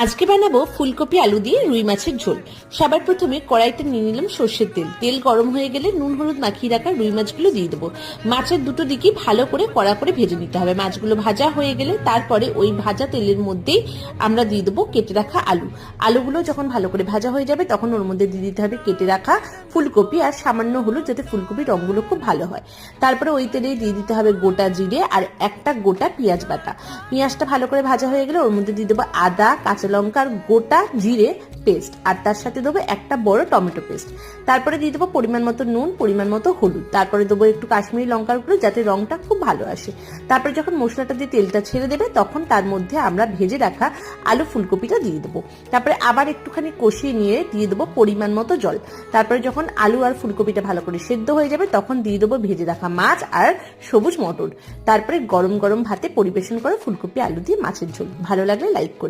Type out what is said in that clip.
আজকে বানাবো ফুলকপি আলু দিয়ে রুই মাছের ঝোল। সবার প্রথমে কড়াইতে নিয়ে নিলাম সর্ষের তেল। তেল গরম হয়ে গেলে নুন হলুদ মাখিয়ে রাখা রুই মাছগুলো দিয়ে দেবো। মাছের দুটো দিকই ভালো করে কড়া করে ভেজে নিতে হবে। মাছগুলো ভাজা হয়ে গেলে তারপরে ওই ভাজা তেলের মধ্যেই আমরা দিয়ে দেবো কেটে রাখা আলু। আলুগুলো যখন ভালো করে ভাজা হয়ে যাবে তখন ওর মধ্যে দিয়ে দিতে হবে কেটে রাখা ফুলকপি আর সামান্য হলুদ, যাতে ফুলকপির রঙগুলো খুব ভালো হয়। তারপরে ওই তেলেই দিয়ে দিতে হবে গোটা জিরে আর একটা গোটা পেঁয়াজ বাটা। পেঁয়াজটা ভালো করে ভাজা হয়ে গেলে ওর মধ্যে দিয়ে দেবো আদা, কাঁচা লঙ্কার গোটা, জিরে পেস্ট, আর তার সাথে দেবো একটা বড় টমেটো পেস্ট। তারপরে দিয়ে দেবো পরিমাণ মতো নুন, পরিমাণ মতো হলুদ। তারপরে দেবো একটু কাশ্মীরি লঙ্কার গুঁড়ো, যাতে রংটা খুব ভালো আসে। তারপরে যখন মশলাটা দিয়ে তেলটা ছেড়ে দেবে তখন তার মধ্যে আমরা ভেজে রাখা আলু ফুলকপিটা দিয়ে দেবো। তারপরে আবার একটুখানি কষিয়ে নিয়ে দিয়ে দেবো পরিমাণ মতো জল। তারপরে যখন আলু আর ফুলকপিটা ভালো করে সেদ্ধ হয়ে যাবে তখন দিয়ে দেবো ভেজে রাখা মাছ আর সবুজ মটর। তারপরে গরম গরম ভাতে পরিবেশন করে ফুলকপি আলু দিয়ে মাছের ঝোল। ভালো লাগলে লাইক করে